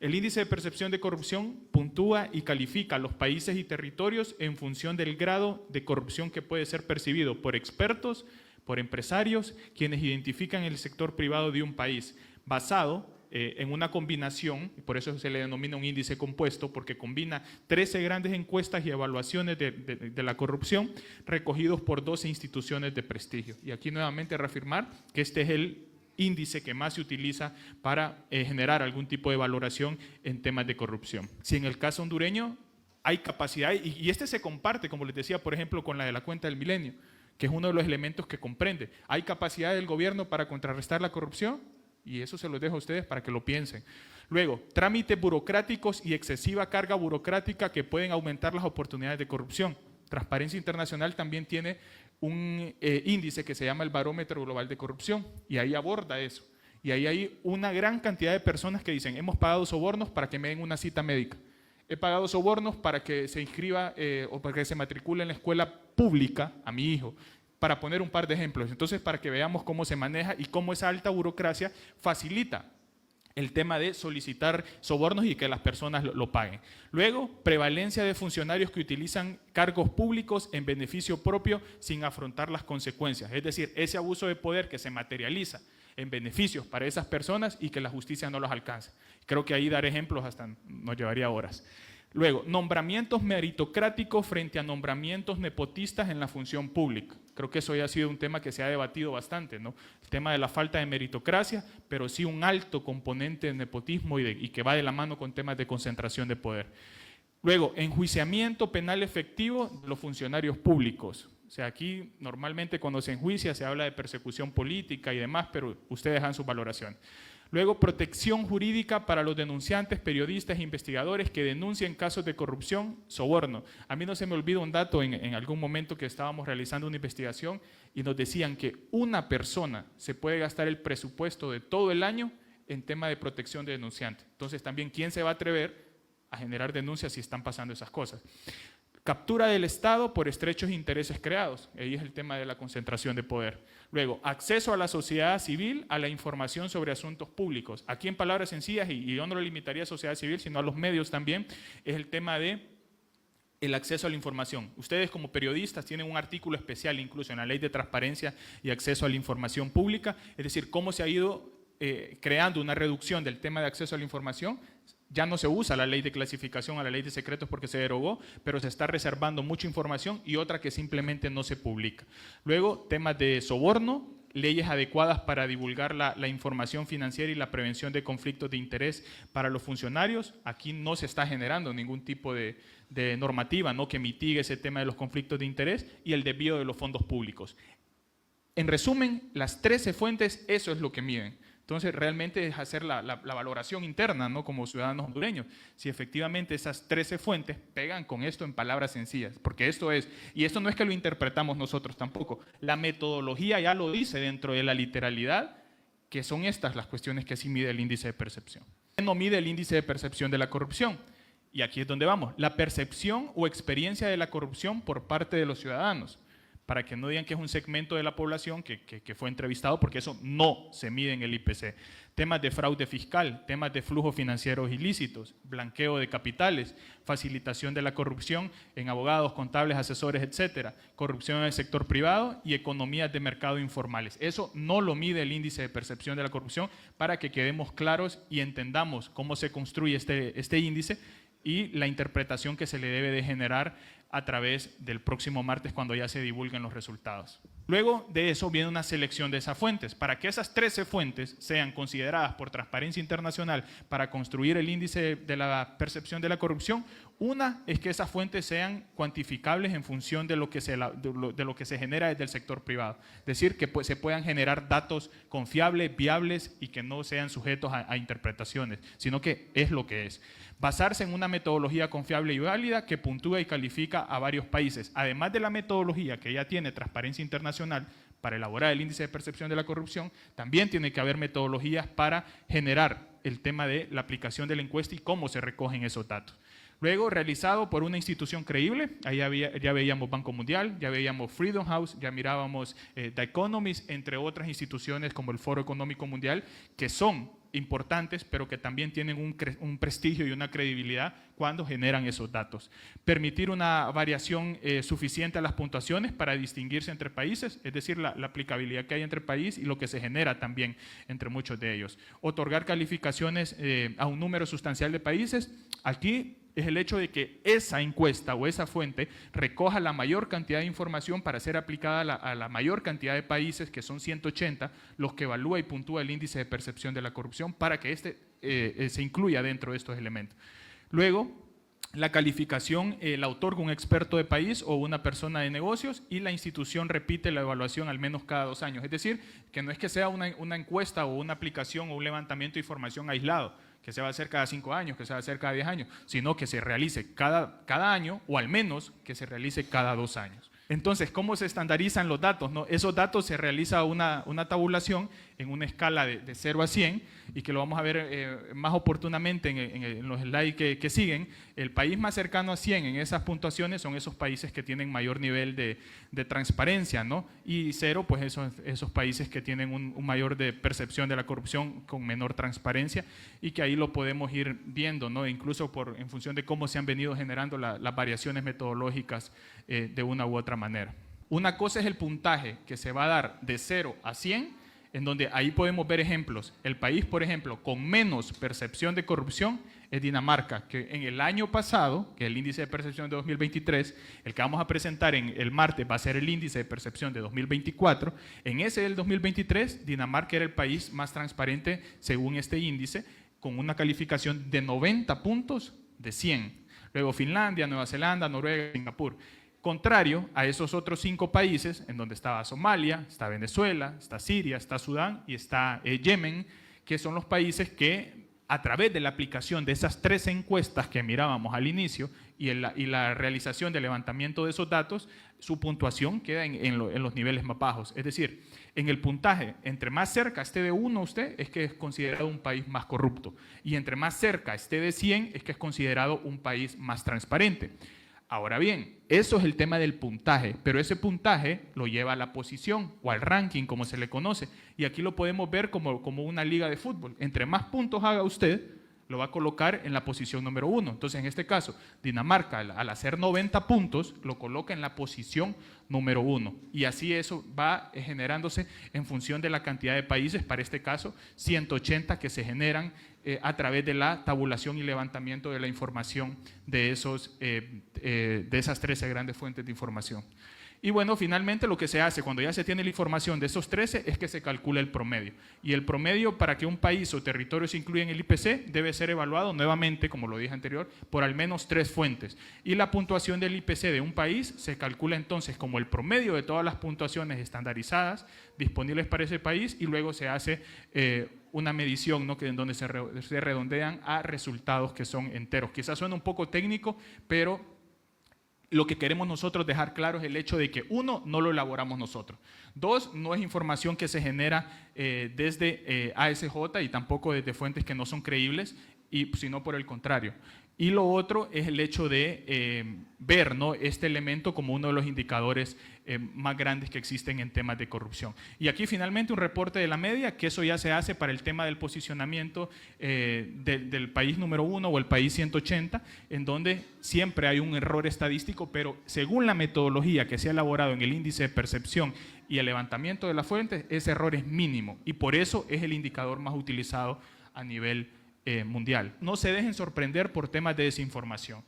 El índice de percepción de corrupción puntúa y califica a los países y territorios en función del grado de corrupción que puede ser percibido por expertos, por empresarios, quienes identifican el sector privado de un país, basado en una combinación, y por eso se le denomina un índice compuesto, porque combina 13 grandes encuestas y evaluaciones de la corrupción recogidos por 12 instituciones de prestigio. Y aquí nuevamente reafirmar que este es el índice que más se utiliza para generar algún tipo de valoración en temas de corrupción. Si en el caso hondureño hay capacidad, y este se comparte, como les decía, por ejemplo, con la de la cuenta del milenio, que es uno de los elementos que comprende. ¿Hay capacidad del gobierno para contrarrestar la corrupción? Y eso se los dejo a ustedes para que lo piensen. Luego, trámites burocráticos y excesiva carga burocrática que pueden aumentar las oportunidades de corrupción. Transparencia Internacional también tiene un índice que se llama el Barómetro Global de Corrupción, y ahí aborda eso. Y ahí hay una gran cantidad de personas que dicen, hemos pagado sobornos para que me den una cita médica. He pagado sobornos para que se inscriba o para que se matricule en la escuela pública a mi hijo, para poner un par de ejemplos. Entonces, para que veamos cómo se maneja y cómo esa alta burocracia facilita el tema de solicitar sobornos y que las personas lo paguen. Luego, prevalencia de funcionarios que utilizan cargos públicos en beneficio propio sin afrontar las consecuencias. Es decir, ese abuso de poder que se materializa en beneficios para esas personas y que la justicia no los alcance. Creo que ahí dar ejemplos hasta nos llevaría horas. Luego, nombramientos meritocráticos frente a nombramientos nepotistas en la función pública. Creo que eso ya ha sido un tema que se ha debatido bastante, ¿no? El tema de la falta de meritocracia, pero sí un alto componente de nepotismo y que va de la mano con temas de concentración de poder. Luego, enjuiciamiento penal efectivo de los funcionarios públicos. O sea, aquí normalmente cuando se enjuicia se habla de persecución política y demás, pero ustedes dan su valoración. Luego, protección jurídica para los denunciantes, periodistas e investigadores que denuncien casos de corrupción, soborno. A mí no se me olvida un dato en algún momento que estábamos realizando una investigación y nos decían que una persona se puede gastar el presupuesto de todo el año en tema de protección de denunciantes. Entonces, también, ¿quién se va a atrever a generar denuncias si están pasando esas cosas? Captura del Estado por estrechos intereses creados. Ahí es el tema de la concentración de poder. Luego, acceso a la sociedad civil a la información sobre asuntos públicos. Aquí en palabras sencillas, y yo no lo limitaría a sociedad civil, sino a los medios también, es el tema de el acceso a la información. Ustedes como periodistas tienen un artículo especial incluso en la Ley de Transparencia y Acceso a la Información Pública, es decir, cómo se ha ido creando una reducción del tema de acceso a la información. Ya no se usa la ley de clasificación a la ley de secretos porque se derogó, pero se está reservando mucha información y otra que simplemente no se publica. Luego, temas de soborno, leyes adecuadas para divulgar la información financiera y la prevención de conflictos de interés para los funcionarios. Aquí no se está generando ningún tipo de normativa, ¿no?, que mitigue ese tema de los conflictos de interés y el desvío de los fondos públicos. En resumen, las 13 fuentes, eso es lo que miden. Entonces, realmente es hacer la valoración interna, ¿no?, como ciudadanos hondureños, si efectivamente esas 13 fuentes pegan con esto en palabras sencillas, porque esto es, y esto no es que lo interpretamos nosotros tampoco, la metodología ya lo dice dentro de la literalidad, que son estas las cuestiones que así mide el índice de percepción. ¿Qué no mide el índice de percepción de la corrupción? Y aquí es donde vamos, la percepción o experiencia de la corrupción por parte de los ciudadanos, para que no digan que es un segmento de la población que fue entrevistado, porque eso no se mide en el IPC. Temas de fraude fiscal, temas de flujos financieros ilícitos, blanqueo de capitales, facilitación de la corrupción en abogados, contables, asesores, etcétera, corrupción en el sector privado y economías de mercado informales. Eso no lo mide el índice de percepción de la corrupción, para que quedemos claros y entendamos cómo se construye este índice y la interpretación que se le debe de generar a través del próximo martes cuando ya se divulguen los resultados. Luego de eso viene una selección de esas fuentes. Para que esas 13 fuentes sean consideradas por Transparencia Internacional para construir el índice de la percepción de la corrupción, una es que esas fuentes sean cuantificables en función de lo que se genera desde el sector privado. Es decir, que se puedan generar datos confiables, viables y que no sean sujetos a interpretaciones, sino que es lo que es. Basarse en una metodología confiable y válida que puntúa y califica a varios países. Además de la metodología que ya tiene Transparencia Internacional para elaborar el índice de percepción de la corrupción, también tiene que haber metodologías para generar el tema de la aplicación de la encuesta y cómo se recogen esos datos. Luego, realizado por una institución creíble, ahí ya veíamos Banco Mundial, ya veíamos Freedom House, ya mirábamos The Economist, entre otras instituciones como el Foro Económico Mundial, que son importantes, pero que también tienen un prestigio y una credibilidad cuando generan esos datos. Permitir una variación suficiente a las puntuaciones para distinguirse entre países, es decir, la aplicabilidad que hay entre países y lo que se genera también entre muchos de ellos. Otorgar calificaciones a un número sustancial de países. Aquí es el hecho de que esa encuesta o esa fuente recoja la mayor cantidad de información para ser aplicada a la mayor cantidad de países, que son 180, los que evalúa y puntúa el índice de percepción de la corrupción, para que se incluya dentro de estos elementos. Luego, la calificación la otorga un experto de país o una persona de negocios, y la institución repite la evaluación al menos cada 2 años. Es decir, que no es que sea una encuesta o una aplicación o un levantamiento de información aislado, que se va a hacer cada 5 años, que se va a hacer cada 10 años, sino que se realice cada año, o al menos que se realice cada 2 años. Entonces, ¿cómo se estandarizan los datos? ¿No? Esos datos se realiza una tabulación en una escala de 0 a 100, y que lo vamos a ver más oportunamente en los slides que siguen. El país más cercano a 100 en esas puntuaciones son esos países que tienen mayor nivel de transparencia, ¿no? Y 0, pues esos países que tienen un mayor de percepción de la corrupción con menor transparencia, y que ahí lo podemos ir viendo, ¿no? Incluso en función de cómo se han venido generando las variaciones metodológicas de una u otra manera. Una cosa es el puntaje que se va a dar de 0 a 100, en donde ahí podemos ver ejemplos. El país, por ejemplo, con menos percepción de corrupción es Dinamarca, que en el año pasado, que es el índice de percepción de 2023, el que vamos a presentar el martes va a ser el índice de percepción de 2024, en ese del 2023, Dinamarca era el país más transparente según este índice, con una calificación de 90 puntos de 100. Luego Finlandia, Nueva Zelanda, Noruega, Singapur. Contrario a esos otros 5 países, en donde estaba Somalia, está Venezuela, está Siria, está Sudán y está Yemen, que son los países que, a través de la aplicación de esas 3 encuestas que mirábamos al inicio y la realización del levantamiento de esos datos, su puntuación queda en los niveles más bajos. Es decir, en el puntaje, entre más cerca esté de 1 usted, es que es considerado un país más corrupto, y entre más cerca esté de 100, es que es considerado un país más transparente. Ahora bien, eso es el tema del puntaje, pero ese puntaje lo lleva a la posición o al ranking, como se le conoce, y aquí lo podemos ver como una liga de fútbol. Entre más puntos haga usted, lo va a colocar en la posición número 1. Entonces, en este caso, Dinamarca, al hacer 90 puntos, lo coloca en la posición número 1. Y así eso va generándose en función de la cantidad de países, para este caso, 180 que se generan a través de la tabulación y levantamiento de la información de esas 13 grandes fuentes de información. Y bueno, finalmente lo que se hace cuando ya se tiene la información de esos 13 es que se calcula el promedio. Y el promedio, para que un país o territorio se incluya en el IPC, debe ser evaluado nuevamente, como lo dije anterior, por al menos 3 fuentes. Y la puntuación del IPC de un país se calcula entonces como el promedio de todas las puntuaciones estandarizadas disponibles para ese país, y luego se hace una medición, ¿no?, en donde se redondean a resultados que son enteros. Quizás suena un poco técnico, pero lo que queremos nosotros dejar claro es el hecho de que, 1, no lo elaboramos nosotros. 2, no es información que se genera desde ASJ y tampoco desde fuentes que no son creíbles, sino por el contrario. Y lo otro es el hecho de ver, ¿no?, este elemento como uno de los indicadores más grandes que existen en temas de corrupción. Y aquí finalmente un reporte de la media, que eso ya se hace para el tema del posicionamiento del país número 1 o el país 180, en donde siempre hay un error estadístico, pero según la metodología que se ha elaborado en el índice de percepción y el levantamiento de las fuentes, ese error es mínimo, y por eso es el indicador más utilizado a nivel mundial. No se dejen sorprender por temas de desinformación.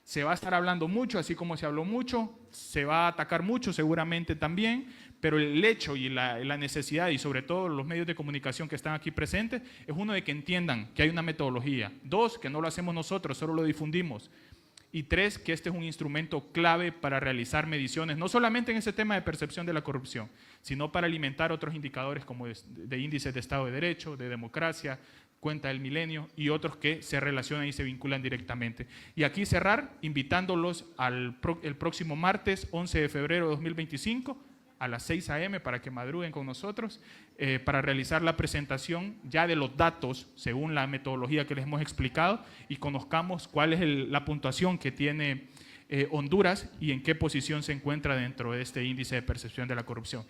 Se va a estar hablando mucho, así como se habló mucho, se va a atacar mucho seguramente también, pero el hecho y la necesidad, y sobre todo los medios de comunicación que están aquí presentes, es uno de que entiendan que hay una metodología. 2, que no lo hacemos nosotros, solo lo difundimos. Y 3, que este es un instrumento clave para realizar mediciones, no solamente en ese tema de percepción de la corrupción, sino para alimentar otros indicadores como de índices de Estado de Derecho, de democracia, cuenta del milenio y otros que se relacionan y se vinculan directamente. Y aquí cerrar invitándolos el próximo martes 11 de febrero de 2025 a las 6 a.m. para que madruguen con nosotros para realizar la presentación ya de los datos según la metodología que les hemos explicado, y conozcamos cuál es la puntuación que tiene Honduras y en qué posición se encuentra dentro de este índice de percepción de la corrupción.